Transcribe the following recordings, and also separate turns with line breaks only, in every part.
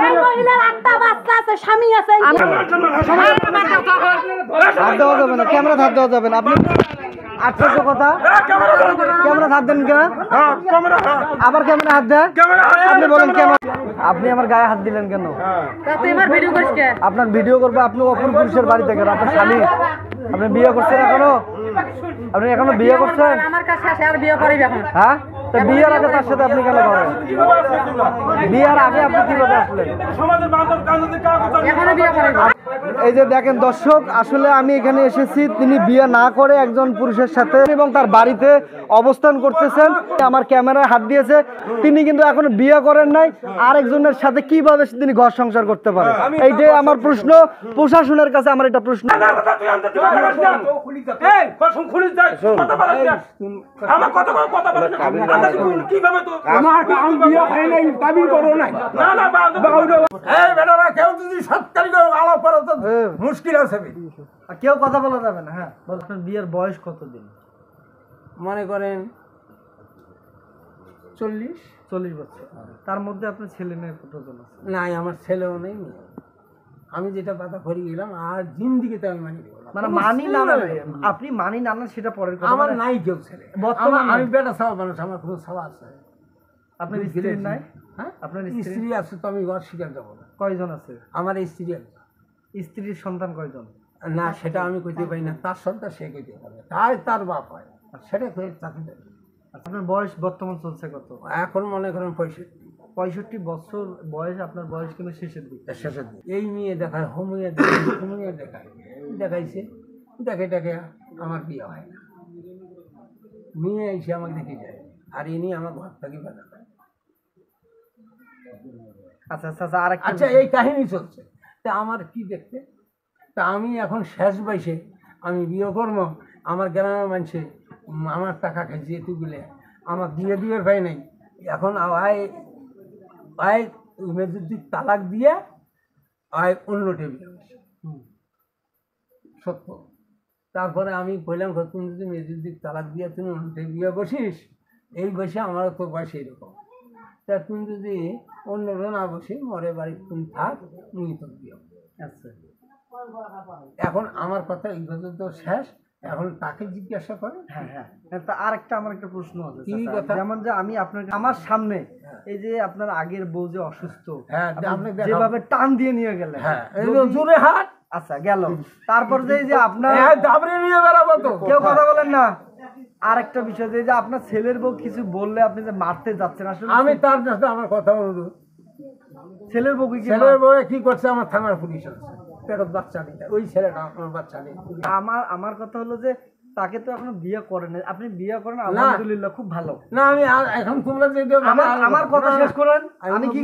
এই মহিলার আটটা বাচ্চা আছে, স্বামী আছে।
হাত দেওয়া যাবে না, ক্যামেরা হাত দেওয়া যাবে না। আপনি আশ্চর্য কথা, ক্যামেরা হাত দেন কেন? আবার ক্যামেরা হাত দেয়? আপনি বলেন কেন আপনি আমার গায়ে হাত দিলেন কেন? আপনার ভিডিও করবো, আপনি অপর পুরুষের বাড়িতে গেলেন, আপনার স্বামী, আপনি বিয়ে করছেন এখনো? আপনি এখনো বিয়ে করছেন? হ্যাঁ, তো বিয়ের আগে তার সাথে আপনি কেন করেন? বিয়ের আগে আপনি কিভাবে আসলেন? এই যে দেখেন দর্শক, আসলে আমি এখানে এসেছি, তিনি বিয়ে না করে একজন পুরুষের সাথে এবং তার বাড়িতে অবস্থান করতেছেন। আমার ক্যামেরায় হাত দিয়েছে, তিনি কিন্তু এখনো বিয়ে করেন নাই, আরেকজনের সাথে কিভাবে তিনি ঘর সংসার করতে পারে? এইটাই আমার প্রশ্ন, প্রশাসনের কাছে আমার এটা প্রশ্ন।
মুশকিল আছে,
কেউ কথা বলা যাবে না। হ্যাঁ, আপনার বিয়ের বয়স কতদিন?
মনে করেন 40
বছর। তার মধ্যে আপনার ছেলে মেয়ে কতজন আছে?
নাই, আমার ছেলেও নেই, আমি যেটা বাধা করে গেলাম আর জিন্দিগিতে আমি মানি দেব না।
মানে মানি না, আপনি মানি না সেটা পরের কথা।
আমার নাই কেউ ছেলে, আমি বেটা সব মানুষ, আমার কোনো সব আছে।
আপনার স্ত্রী নাই?
হ্যাঁ,
আপনার
স্ত্রী আছে, তো আমি অস্বীকার যাবো না।
কয়জন আছে?
আমার স্ত্রী আছে।
স্ত্রীর সন্তান কয়জন?
না, সেটা আমি কইতে পারি না, তার সন্তান সে কইতে পারে, তাই তার বাপ হয়, সেটা তাকে।
আপনার বয়স বর্তমান চলছে কত?
এখন মনে করেন
65 বছর বয়স। আপনার বয়স কিন্তু শেষের দিকে।
এই মেয়ে দেখায়, হোমিয়ে দেখায়, দেখাইছে, দেখে আমার বিয়ে হয় না। মেয়ে এসে আমাকে দেখে যায়, আর ইনি আমার ঘর থেকে বেড়া। আচ্ছা, এই কাহিনী চলছে, তা আমার কি দেখতে? তা আমি এখন শেষ বয়সে আমি বিয়ে করবো, আমার গ্রামের মানুষে আমার টাকা খাইছে এতগুলো, আমার দিয়ে পাই নাই। এখন আয় যদি তালাক দিয়ে অন্যটে বিয়ে করছে, সত্য। তারপরে আমি বললাম, তুমি যদি মেজুদ্দিক তালাক দিয়ে তুমি অন্যটে বিয়ে বসিস, এই বয়সে আমারও তো বয়স এইরকম, তা তুমি যদি অন্যরা না বসে মরে বাড়ি তুমি থাক, তুমি তো বিয়ে। আচ্ছা, এখন আমার কথা এই বছর তো শেষ, এখন তাকে জিজ্ঞাসা করে।
হ্যাঁ, আর একটা আমার একটা প্রশ্ন আছে, যেমন যে আমি আপনার আমার সামনে এই যে আপনার আগের বউ যে অসুস্থ, যেভাবে টান দিয়ে নিয়ে গেলেন,
জোরে হাত,
আচ্ছা গেল, তারপর যে আপনার
দাবড়ে নিয়ে বেড়াবো, তো
কেউ কথা বলেন না। আর একটা বিষয় যে আপনার ছেলের বউ কিছু বললে আপনি যে মারতে যাচ্ছেন, আসলে
আমি তার সাথে আমার কথা বলবো।
ছেলের বউ
কি করছে? আমার থানার পুলিশ আছে, পেটত বাচ্চা নেই, ওই ছেলেটা আমার বাচ্চা নেই।
আমার কথা হলো যে তাকে তো এখনো বিয়ে করেন, আপনি বিয়ে করেন, আলহামদুলিল্লাহ, খুব ভালো।
না, আমি এখন তোমরা যে
আমার কথা শেষ করেন, আমি কি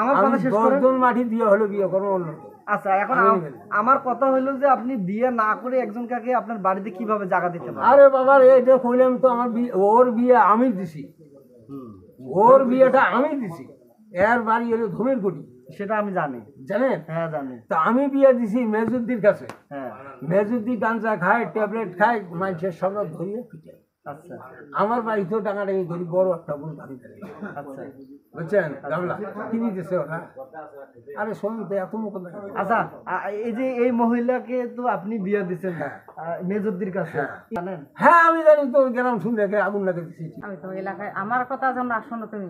আমার কথা শেষ করেন।
মাটি দিয়ে হলো বিয়ে করবো অন্য।
আচ্ছা, এখন আমার কথা হলো যে আপনি বিয়ে না করে একজন কাকে আপনার বাড়িতে কিভাবে জায়গা দিতে পারেন?
আরে বাবা, এটা কইলাম তো, আমার ওর বিয়ে আমি দিছি, ওর বিয়েটা আমি দিছি, এর বাড়ি হলো ধুমের গুটি,
সেটা আমি জানি।
জানেন?
হ্যাঁ, জানি।
তা আমি বিয়ে দিছি মেজুদ্দির কাছে।
হ্যাঁ,
মেজুদ্দি গাঞ্জা খায়, ট্যাবলেট খায়, মানুষের সব ধরিয়ে পিঠে।
আচ্ছা,
আমার বাড়িতেও টাকাটাকি করি, বড় একটা বল দাবি করে।
আচ্ছা,
বুঝছেন? গামলা কিনে দিতেছে ওরা। আরে শোন তো, এত মুখ।
আচ্ছা, এই যে এই মহিলাকে তো আপনি বিয়ে দিচ্ছেন মেজুদ্দির কাছে, জানেন?
হ্যাঁ, আমি জানি তো, গ্রাম শুনে আগুন লাগে দিচ্ছি।
আমি তো এলাকায় আমার কথা যখন শোনো, তুমি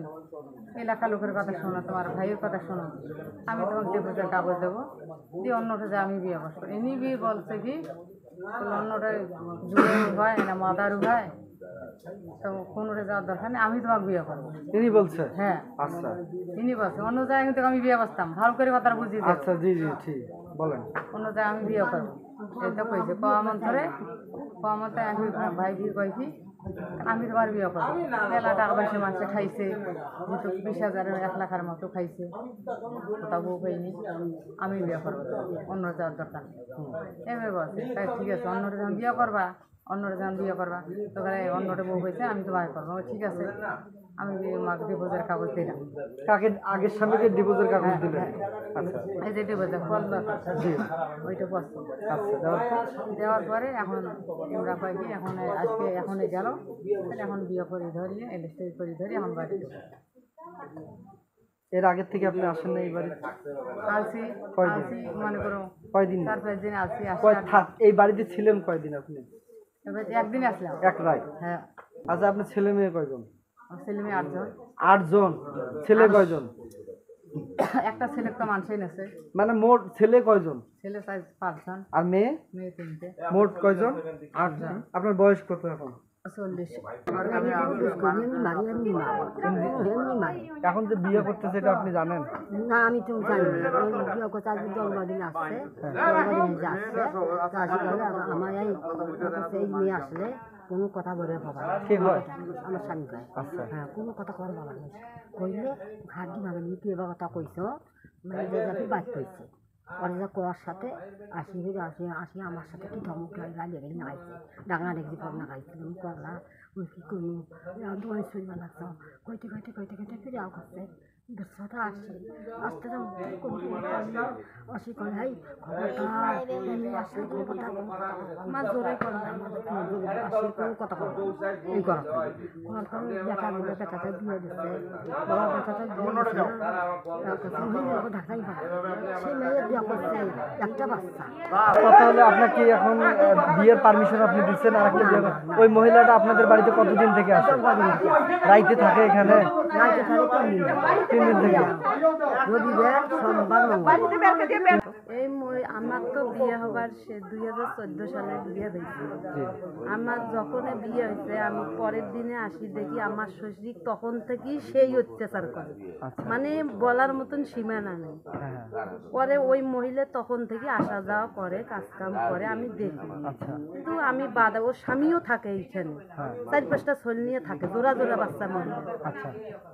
এলাকার লোকের কথা শোনো, তোমার ভাইয়ের কথা শোনো, আমি তোমাকে ডিভোর্সের কাগজ দেবো, দিয়ে অন্যটা যে আমি বিয়ে বসবো। এমনি বিয়ে বলছে কি অন্যটা জুড়ে হয় না, মাদারু হয়, তো কোনোটা যাওয়ার দরকার নেই, আমি তোমাকে বিয়ে করবো।
তিনি বলছে?
হ্যাঁ,
আচ্ছা,
তিনি বলছে অন্য জায়গায় কিন্তু আমি বিয়ে বসতাম, ভালো করে কথা বুঝিয়ে।
আচ্ছা, জি, ঠিক বলেন।
অন্য জায়গায় আমি বিয়ে করবো, এটা কইছে কমন ধরে, কমতে আমি ভাই দিয়ে কইছি আমি তোমার বিয়ে করবো। মেলা টাকা পয়সা মানুষে খাইছে, 20,000 1 লাখের মতো খাইছে, কোথাও বউ পাইনি, আমি বিয়ে করবো, অন্য যাওয়ার দরকার নেই। এভাবে বলছে, তাই ঠিক আছে, অন্যটা যখন বিয়ে করবা, তো অন্যটা বউ হয়েছে, আমি তোমার করবো। ঠিক আছে, আমি মাকে ডিভোর্সের কাগজ দিলাম।
কাকে? আগের স্বামীকে ডিভোর্সের কাগজ দিলেন?
আচ্ছা, এই যে ডিভোর্সের ওইটা বসতো।
আচ্ছা,
দেওয়ার পরে এখন আমরা পাইনি, এখনই গেল, এখন বিয়ে করে ধরিয়ে এলএসটি করে ধরি এখন বাড়ি।
এর আগের থেকে আপনি আসেন না এই বাড়িতে?
আসি
কয়দিন?
আসি মনে করো
কয়দিন?
4-5 দিন আসি
এই বাড়িতে ছিলেন কয়দিন আপনি?
এবার একদিন আসলাম।
এক রাত?
হ্যাঁ,
আচ্ছা, আপনার ছেলে মেয়ে কয়জন?
আমার ছেলে মেয়ে 8 জন।
8 জন। ছেলে কয়জন?
একটা ছেলে তো মানুষই নেছে।
মানে মোট ছেলে কয়জন?
ছেলে 5 জন,
আর মেয়ে?
মেয়ে 3টে।
মোট কয়জন?
8 জন।
আপনার বয়স কত এখন?
40।
এখন যে বিয়ে করতেছে এটা আপনি জানেন?
না, আমি তো জানি না। ওই বিয়ে করতে আজকে 10 দিন আসছে, 10 দিন যাচ্ছে। তো আসি বলে আমার এই মেয়ে আসলে কোনো কথা বলে বাবা না।
কে হয়?
আমার স্বামী কয়।
আচ্ছা।
হ্যাঁ, কোনো কথা কর বাবা নেই। কইলে ঘাটি ভাবে নি তুই এবার কথা কইছ, মানে যে যাতে বাদ কইছে। অনেক কোয়ার সাথে আসি আসি আমার সাথে কি ধমক গালি গেলি না খাইছে, ডাঙা দেখছি পর না খাইছিল। আমি করলা ওই কী করবো, দোয়াই শরীর লাগতো। কইতে ফিরে আও করছে। দশটা আসি আসতে আসি করে হাই খবরটা আসলে খবরটা আমার জোরে করলাম আসলে কোনো কথা বলবো এই করা দেখা বলে বেটাতে দিয়ে দিচ্ছে, বাবা বেটাতে দিয়ে ঢাকাই পারে সে মেয়ে বিয়ে করছে একটা বাচ্চা।
কথা হলো আপনার কি এখন বিয়ের পারমিশন আপনি দিচ্ছেন? আর একটা বিয়ে ওই মহিলাটা আপনাদের বাড়িতে কতদিন থেকে আসে? রাইতে থাকে এখানে?
রাইতে থাকে
3 দিন থেকে।
রবিবার সোমবার
এই আমার তো বিয়ে হবার সে 2014 সালে বিয়ে হয়েছে। আমার যখন বিয়ে হয়েছে আমি পরের দিনে আসি দেখি আমার শ্বশুর তখন থেকেই সেই অত্যাচার করে, মানে বলার মতন সীমানা নেই। পরে ওই মহিলা তখন থেকে আসা যাওয়া করে, কাজকাম করে, আমি দেখি। কিন্তু আমি বাধা, ওর স্বামীও থাকে এইখানে, 4-5টা ছোল নিয়ে থাকে, জোড়া জোড়া বাচ্চা মহিলা।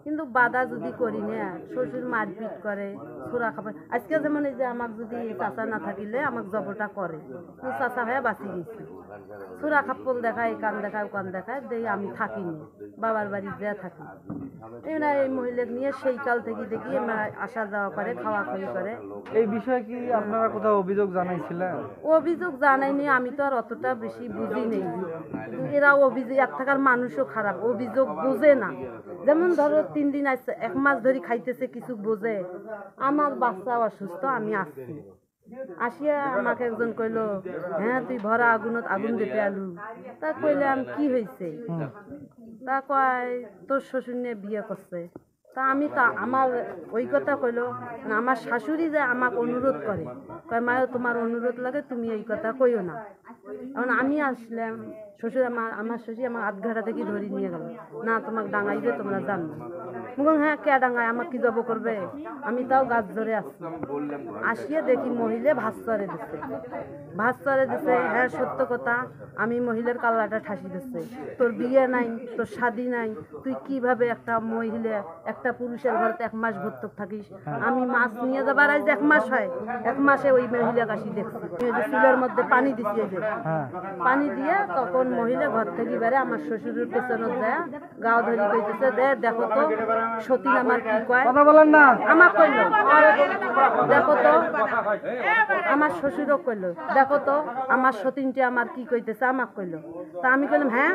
কিন্তু বাধা যদি করি না শ্বশুর মারপিট করে, ছোড়া খাবার। আজকে যেমন এই যে আমার যদি চাচা না থাকিলে আমাকে জবরটা করে, চাচা হয়ে বাঁচি গেছি। ছোড়া খাপ্পল দেখায়, কান দেখায়, কান দেখায়, দেখি আমি থাকিনি, বাবার বাড়ি যা থাকি। এরা এই মহিলাকে নিয়ে সেই কাল থেকে দেখি আসা যাওয়া করে, খাওয়া খাওয়ি করে।
এই বিষয়ে কি আপনারা কোথাও অভিযোগ জানাইছিলেন?
অভিযোগ জানাইনি, আমি তো আর অতটা বেশি বুঝি নেই। এরা অভিযোগ, এক থাকার মানুষও খারাপ, অভিযোগ বোঝে না। যেমন ধরো 3 দিন আসছে, 1 মাস ধরে খাইতেছে, কিছু বোঝে। আমার বাচ্চা অসুস্থ, আমি আসছি, আসিয়া আমাকে একজন কইলো, হ্যাঁ তুই ভরা আগুনত আগুন দিতে আলু। তা কইলাম কি হয়েছে? তা কয় তোর শ্বশুর নিয়ে বিয়ে করছে। তা আমি তা আমার ওই কথা কইলো, আমার শাশুড়ি যে আমাকে অনুরোধ করে, কয় মায়ের তোমার অনুরোধ লাগে, তুমি এই কথা কইও না। এখন আমি আসলাম, শ্বশুর আমার শ্বশুর আমার আধঘাটা থেকে ধরে নিয়ে গেল, না তোমাকে ডাঙাইবে, তোমরা জানো। মুখ হ্যাঁ কে ডাঙায়, আমার কি জব করবে? আমি তাও গাছ ধরে আসছি, আসিয়ে দেখি মহিলা ভাত চড়ে দিচ্ছে। হ্যাঁ সত্য কথা, আমি মহিলার কাল্লাটা ঠাসি দিচ্ছে, তোর বিয়ে নাই, তোর শাদি নাই, তুই কিভাবে একটা মহিলা একটা পুরুষের ঘরে 1 মাস ভর্তক থাকিস? আমি মাছ নিয়ে যাবার আজ 1 মাস হয়, 1 মাসে ওই মহিলা কাশি দেখছি, চুলের মধ্যে পানি দিচ্ছি, যে পানি দিয়ে তখন মহিলা ঘর থেকে বেড়ে আমার শ্বশুরের পেছনে যায়, গাও ধরি কইতেছে, দেখো তো সতীন আমার কি কয়,
কথা বলেন না।
আমার কইলো দেখো তো, আমার শ্বশুরও কইলো দেখো তো আমার সতীনটি আমার কি কইতেছে, আমাকে কইলো। তা আমি কইলাম হ্যাঁ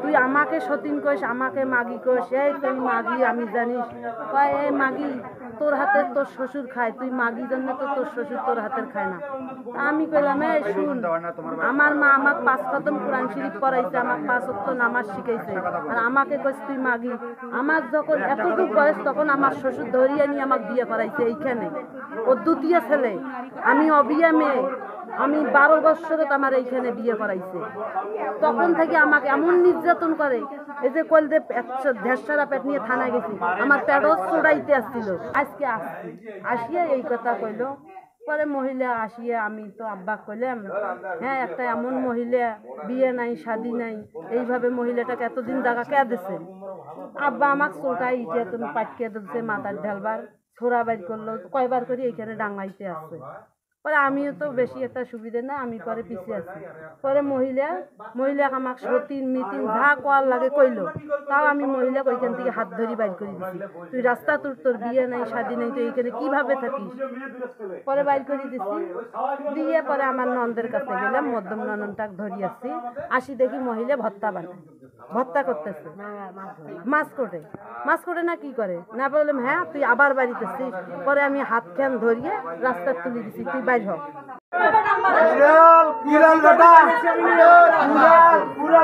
তুই আমাকে সতীন কইস, আমাকে মাগি কইস, এই তুই মাগি আমি জানিস? কয় এই মাগি তোর হাতের তোর শ্বশুর খায়, তুই মাগি জন্য তো তোর শ্বশুর তোর হাতের খায় না। তা আমি কইলাম এই শুন, আমার মা আমাকে 5 খতম কোরআন শরীফ পড়াইছে, আমাকে 5 ওয়াক্ত নামাজ শিখাইছে, আর আমাকে কইস তুই মাগি। আমার যখন এতটুকু বয়স তখন আমার শ্বশুর ধরিয়ে নিয়ে আমাকে বিয়ে করাইছে এইখানে, ও দ্বিতীয় ছেলে, আমি অবিয়া মেয়ে, আমি 12 বছরত আমার এইখানে বিয়ে করাইছে। তখন থেকে আমাকে এমন নির্যাতন করে, এই যে কল যে 1.5 পেট নিয়ে থানায় গেছি, আমার পেটও চড়াইতে আসছিল। আজকে আসছি, আসিয়া এই কথা কইলো। পরে মহিলা আসিয়া আমি তো আব্বা কইলাম, হ্যাঁ একটা এমন মহিলা, বিয়ে নাই শাদি নাই, এইভাবে মহিলাটাকে এতদিন জায়গা কে দিছে? আব্বা আমাকে চোটাই ইটে তুমি পাটকে দিচ্ছে, মাথার ঢালবার ছোড়া বাইর করলো, কয়বার করে এইখানে ডাঙাইতে আসছে। পরে আমিও তো বেশি একটা সুবিধা না, আমি পরে পিছিয়ে আছি। পরে মহিলা আমাকে সতীন মিটিং যা কোয়ার লাগে কইলো, তাও আমি মহিলা ওইখান থেকে হাত ধরি বাইর করে দিছি। তুই রাস্তা তোর বিয়ে নাই শাদী নাই, তুই এইখানে কিভাবে থাকিস? পরে বাইর করে দিছি। দিয়ে পরে আমার ননদের কাছে গেলাম, মধ্যম নননটাকে ধরি আসি দেখি মহিলা ভর্তা করতেছে মাছ করে না কি করে না, বললাম হ্যাঁ তুই আবার বাড়িতে আসছিস। পরে আমি হাত খান ধরিয়ে রাস্তা তুলে দিছি, তুই বাইর হ।
তোরা